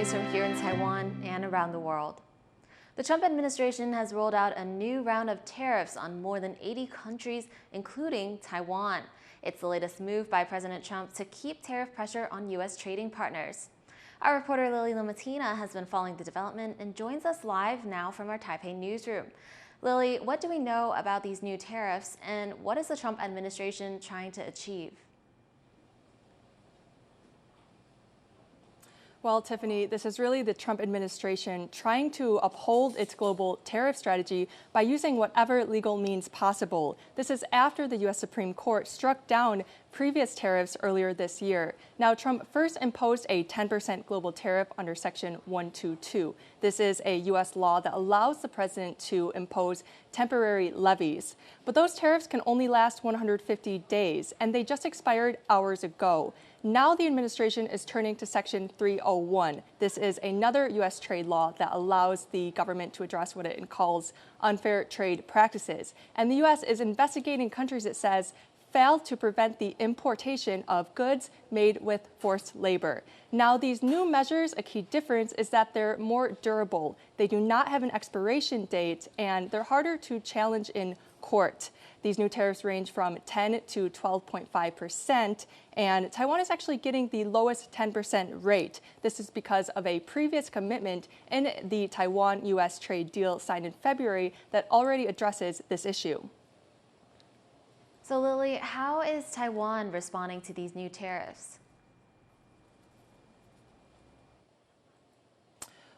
news from here in Taiwan and around the world. The Trump administration has rolled out a new round of tariffs on more than 80 countries, including Taiwan. It's the latest move by President Trump to keep tariff pressure on U.S. trading partners. Our reporter Lily Lamatina has been following the development and joins us live now from our Taipei newsroom. Lily, what do we know about these new tariffs, and what is the Trump administration trying to achieve? Well, Tiffany, this is really the Trump administration trying to uphold its global tariff strategy by using whatever legal means possible. This is after the U.S. Supreme Court struck down previous tariffs earlier this year. Now, Trump first imposed a 10% global tariff under Section 122. This is a U.S. law that allows the president to impose temporary levies. But those tariffs can only last 150 days, and they just expired hours ago. Now the administration is turning to Section 301. This is another U.S. trade law that allows the government to address what it calls unfair trade practices. And the U.S. is investigating countries, it says, failed to prevent the importation of goods made with forced labor. Now, these new measures, a key difference is that they're more durable. They do not have an expiration date, and they're harder to challenge in court. These new tariffs range from 10 to 12.5%, and Taiwan is actually getting the lowest 10% rate. This is because of a previous commitment in the Taiwan-U.S. trade deal signed in February that already addresses this issue. So, Lily, how is Taiwan responding to these new tariffs?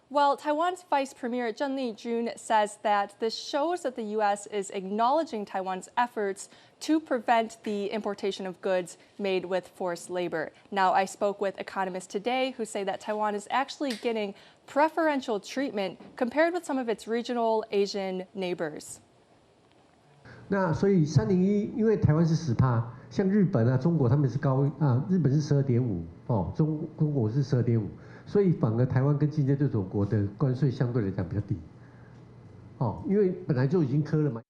Well, Taiwan's Vice Premier Zheng Li-jun says that this shows that the U.S. is acknowledging Taiwan's efforts to prevent the importation of goods made with forced labor. Now, I spoke with economists today who say that Taiwan is actually getting preferential treatment compared with some of its regional Asian neighbors. 那所以301，因为台湾是10%，像日本啊、中国他们是高日本是12.5%哦，中国是12.5%，所以反而台湾跟竞争对手国的关税相对来讲比较低，哦，因为本来就已经磕了嘛。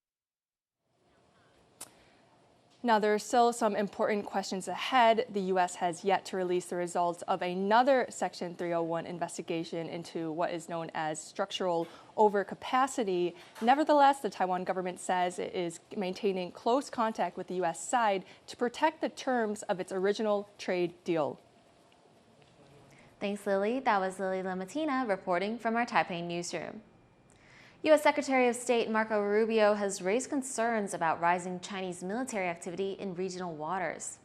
Now, there are still some important questions ahead. The U.S. has yet to release the results of another Section 301 investigation into what is known as structural overcapacity. Nevertheless, the Taiwan government says it is maintaining close contact with the U.S. side to protect the terms of its original trade deal. Thanks, Lily. That was Lily Lamatina reporting from our Taipei newsroom. U.S. Secretary of State Marco Rubio has raised concerns about rising Chinese military activity in regional waters.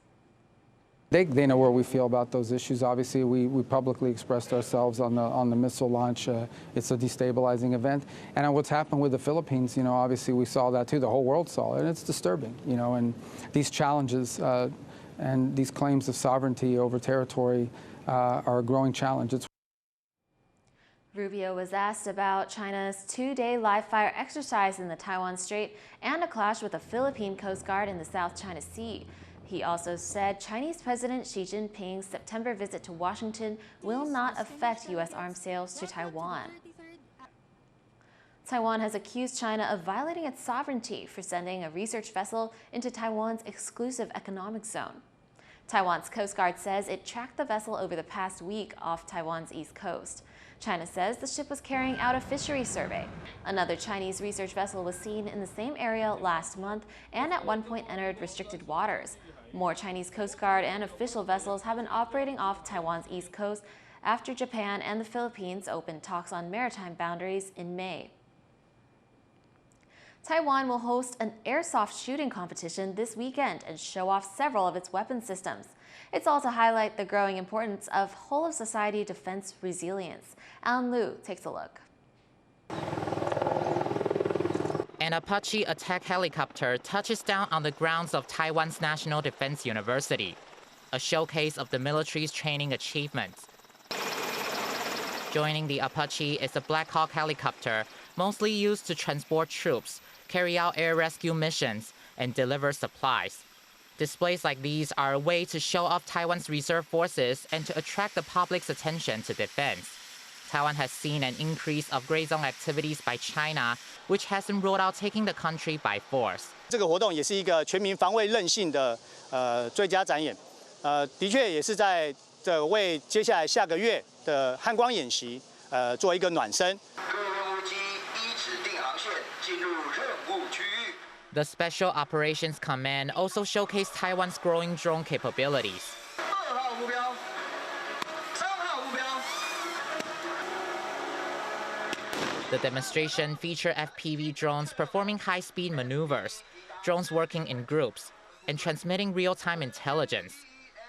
They know where we feel about those issues. Obviously, we publicly expressed ourselves on the missile launch. It's a destabilizing event. And what's happened with the Philippines, you know, obviously we saw that too. The whole world saw it, and it's disturbing, you know. And these challenges and these claims of sovereignty over territory are a growing challenge. Rubio was asked about China's two-day live-fire exercise in the Taiwan Strait and a clash with the Philippine Coast Guard in the South China Sea. He also said Chinese President Xi Jinping's September visit to Washington will not affect U.S. arms sales to Taiwan. Taiwan has accused China of violating its sovereignty for sending a research vessel into Taiwan's exclusive economic zone. Taiwan's Coast Guard says it tracked the vessel over the past week off Taiwan's east coast. China says the ship was carrying out a fishery survey. Another Chinese research vessel was seen in the same area last month and at one point entered restricted waters. More Chinese Coast Guard and official vessels have been operating off Taiwan's east coast after Japan and the Philippines opened talks on maritime boundaries in May. Taiwan will host an airsoft shooting competition this weekend and show off several of its weapon systems. It's all to highlight the growing importance of whole-of-society defense resilience. Alan Liu takes a look. An Apache attack helicopter touches down on the grounds of Taiwan's National Defense University, a showcase of the military's training achievements. Joining the Apache is a Black Hawk helicopter, mostly used to transport troops, carry out air rescue missions, and deliver supplies. Displays like these are a way to show off Taiwan's reserve forces and to attract the public's attention to defense. Taiwan has seen an increase of gray zone activities by China, which has been rolled out taking the country by force. 这个活动也是一个全民防卫韧性的最佳展演，的确也是在为接下来下个月的汉光演习，做一个暖身。 The Special Operations Command also showcased Taiwan's growing drone capabilities. The demonstration featured FPV drones performing high-speed maneuvers, drones working in groups, and transmitting real-time intelligence.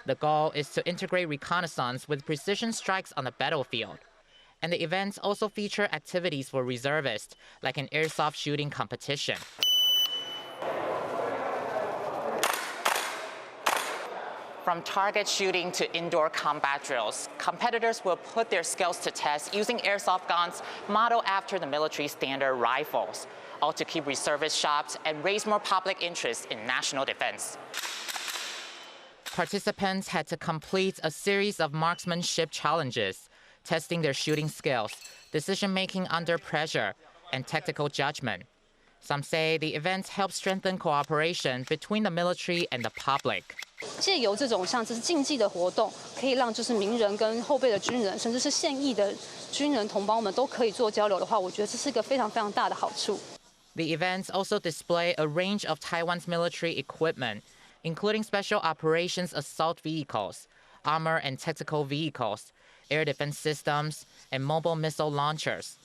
The goal is to integrate reconnaissance with precision strikes on the battlefield. And the events also feature activities for reservists, like an airsoft shooting competition. From target shooting to indoor combat drills, competitors will put their skills to test using airsoft guns modeled after the military standard rifles, all to keep reservists sharp and raise more public interest in national defense. Participants had to complete a series of marksmanship challenges, testing their shooting skills, decision-making under pressure, and tactical judgment. Some say the events help strengthen cooperation between the military and the public. 借由这种像这是竞技的活动，可以让就是名人跟后备的军人，甚至是现役的军人同胞们都可以做交流的话，我觉得这是一个非常非常大的好处。The events also display a range of Taiwan's military equipment, including special operations assault vehicles, armor and tactical vehicles, air defense systems, and mobile missile launchers.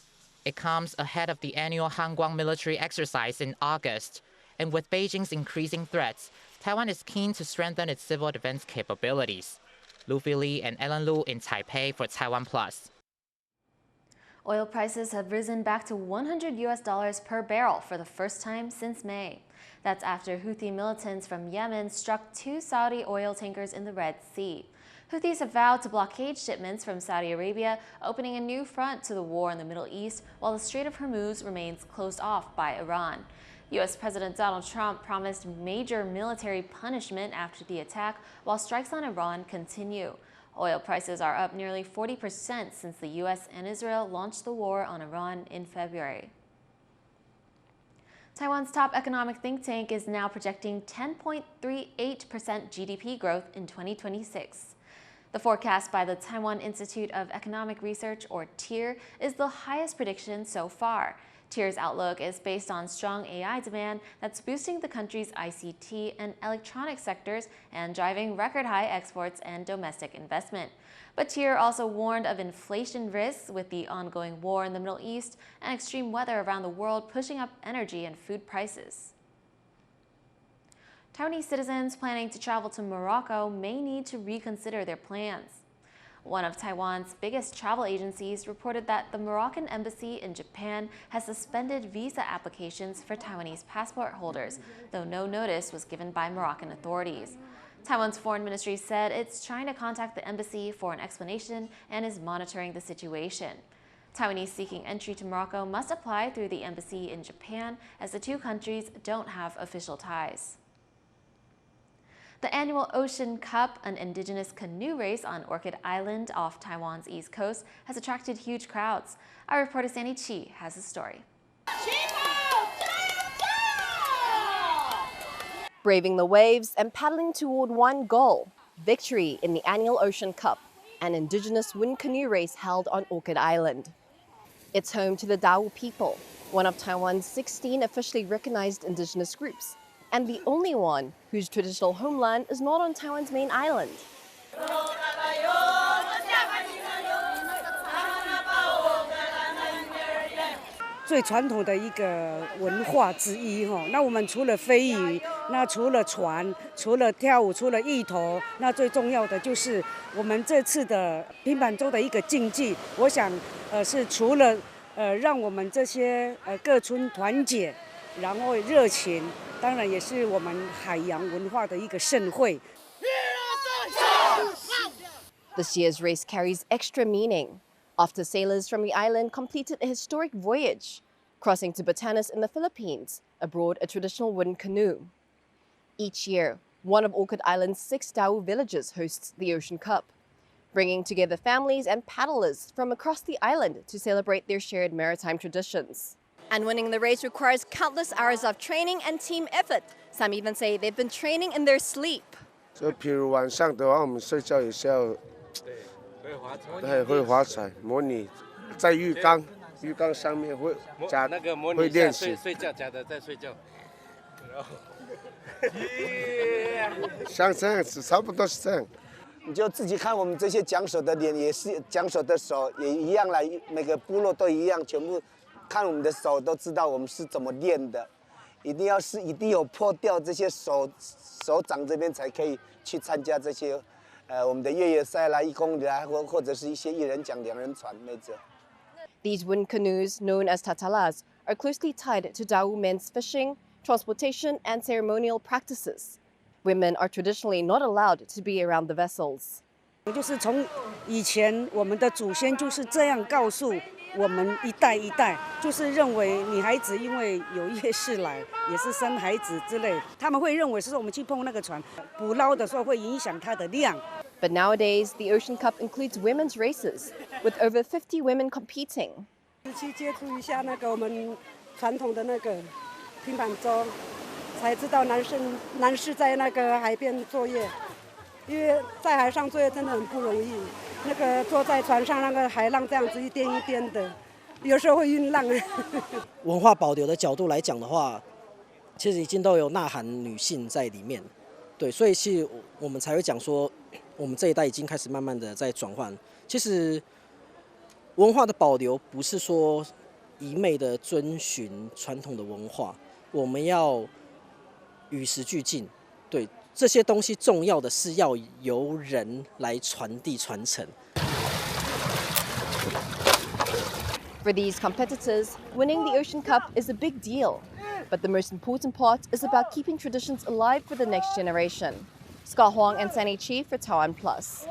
It comes ahead of the annual Hangguang military exercise in August, and with Beijing's increasing threats, Taiwan is keen to strengthen its civil defense capabilities. Luffy Li and Ellen Lu in Taipei for TaiwanPlus. Oil prices have risen back to $100 per barrel for the first time since May. That's after Houthi militants from Yemen struck 2 Saudi oil tankers in the Red Sea. Houthis have vowed to blockade shipments from Saudi Arabia, opening a new front to the war in the Middle East, while the Strait of Hormuz remains closed off by Iran. U.S. President Donald Trump promised major military punishment after the attack, while strikes on Iran continue. Oil prices are up nearly 40% since the U.S. and Israel launched the war on Iran in February. Taiwan's top economic think tank is now projecting 10.38% GDP growth in 2026. The forecast by the Taiwan Institute of Economic Research, or TIER, is the highest prediction so far. TIER's outlook is based on strong AI demand that's boosting the country's ICT and electronic sectors and driving record-high exports and domestic investment. But TIER also warned of inflation risks with the ongoing war in the Middle East and extreme weather around the world pushing up energy and food prices. Taiwanese citizens planning to travel to Morocco may need to reconsider their plans. One of Taiwan's biggest travel agencies reported that the Moroccan embassy in Japan has suspended visa applications for Taiwanese passport holders, though no notice was given by Moroccan authorities. Taiwan's foreign ministry said it's trying to contact the embassy for an explanation and is monitoring the situation. Taiwanese seeking entry to Morocco must apply through the embassy in Japan, as the two countries don't have official ties. The annual Ocean Cup, an indigenous canoe race on Orchid Island off Taiwan's east coast, has attracted huge crowds. Our reporter Sandy Chi has the story. Braving the waves and paddling toward one goal, victory in the annual Ocean Cup, an indigenous wind canoe race held on Orchid Island. It's home to the Dao people, one of Taiwan's 16 officially recognized indigenous groups, and the only one whose traditional homeland is not on Taiwan's main island. 最传统的一个文化之一哈。那我们除了飞鱼，那除了船，除了跳舞，除了芋头，那最重要的就是我们这次的平板舟的一个竞技。我想，是除了让我们这些各村团结，然后热情，当然也是我们海洋文化的一个盛会。This year's race carries extra meaning after sailors from the island completed a historic voyage, crossing to Batanes in the Philippines, aboard a traditional wooden canoe. Each year, one of Orchid Island's 6 Dao villages hosts the Ocean Cup, bringing together families and paddlers from across the island to celebrate their shared maritime traditions. And winning the race requires countless hours of training and team effort. Some even say they've been training in their sleep. 就譬如晚上的话，我们睡觉也是要对，会滑彩，模拟在浴缸上面会加那个模拟会练习睡觉，假的在睡觉。像这样子，差不多是这样。你就自己看我们这些讲手的脸，也是讲手的手也一样啦，每个部落都一样，全部看我们的手都知道我们是怎么练的。一定有破掉这些手掌这边才可以去参加这些，我们的越野赛啦、1公里啦，或者是一些1人桨、2人船那种。These wooden canoes, known as tatalas, are closely tied to Dao men's fishing, transportation, and ceremonial practices. Women are traditionally not allowed to be around the vessels. 就是从以前我们的祖先就是这样告诉我们一代一代，就是认为女孩子因为有夜市来，也是生孩子之类，他们会认为是我们去碰那个船，捕捞的时候会影响它的量。But nowadays, the Ocean Cup includes women's races, with over 50 women competing. 去接触一下那个我们传统的那个平板舟，才知道男士在那个海边作业，因为在海上作业真的很不容易。那个坐在船上，那个海浪这样子一颠一颠的，有时候会晕浪。文化保留的角度来讲的话，其实已经都有呐喊女性在里面，对，所以其实我们才会讲说，我们这一代已经开始慢慢的在转换。其实文化的保留不是说一昧的遵循传统的文化，我们要与时俱进，对。这些东西重要的是要由人来传递传承。For these competitors, winning the Ocean Cup is a big deal. But the most important part is about keeping traditions alive for the next generation. Scott Wong and Sunny Chi for TaiwanPlus.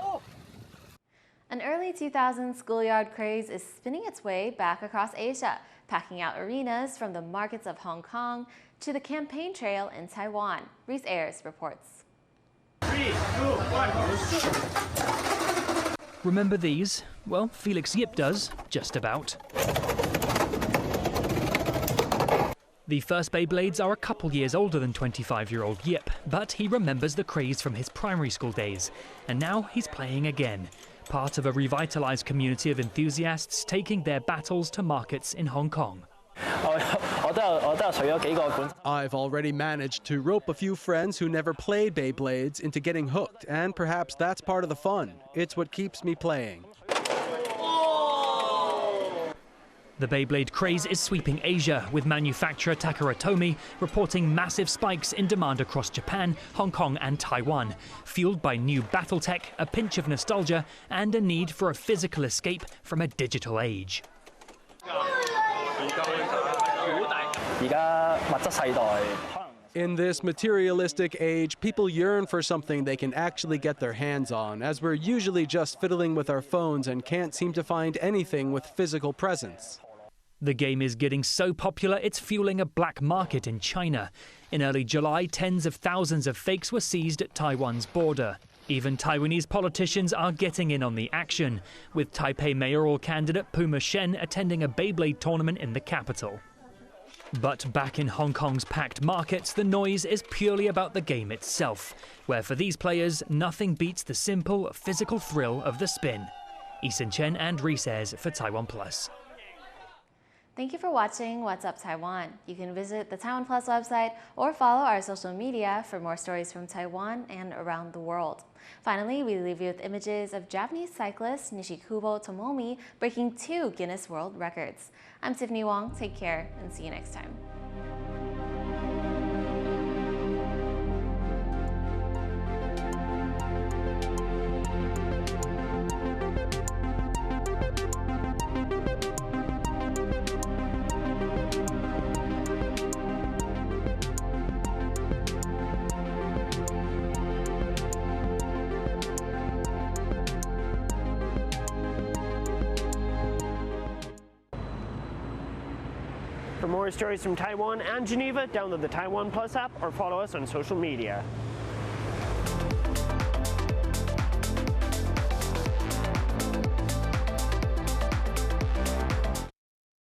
An early 2000s schoolyard craze is spinning its way back across Asia, packing out arenas from the markets of Hong Kong to the campaign trail in Taiwan. Reese Ayers reports. 3, 2, 1. Remember these? Well, Felix Yip does, just about. The first Beyblades are a couple years older than 25-year-old Yip, but he remembers the craze from his primary school days, and now he's playing again, part of a revitalized community of enthusiasts taking their battles to markets in Hong Kong. I've already managed to rope a few friends who never played Beyblades into getting hooked, and perhaps that's part of the fun. It's what keeps me playing. The Beyblade craze is sweeping Asia, with manufacturer Takara Tomy reporting massive spikes in demand across Japan, Hong Kong and Taiwan, fueled by new battle tech, a pinch of nostalgia, and a need for a physical escape from a digital age. In this materialistic age, people yearn for something they can actually get their hands on, as we're usually just fiddling with our phones and can't seem to find anything with physical presence. The game is getting so popular it's fueling a black market in China. In early July, tens of thousands of fakes were seized at Taiwan's border. Even Taiwanese politicians are getting in on the action, with Taipei mayoral candidate Puma Shen attending a Beyblade tournament in the capital. But back in Hong Kong's packed markets, the noise is purely about the game itself, where for these players, nothing beats the simple, physical thrill of the spin. Eason Chen and Reese Ayers for TaiwanPlus. Thank you for watching What's Up Taiwan. You can visit the TaiwanPlus website or follow our social media for more stories from Taiwan and around the world. Finally, we leave you with images of Japanese cyclist Nishikubo Tomomi breaking 2 Guinness World Records. I'm Tiffany Wong. Take care and see you next time. For more stories from Taiwan and Geneva, download the TaiwanPlus app or follow us on social media.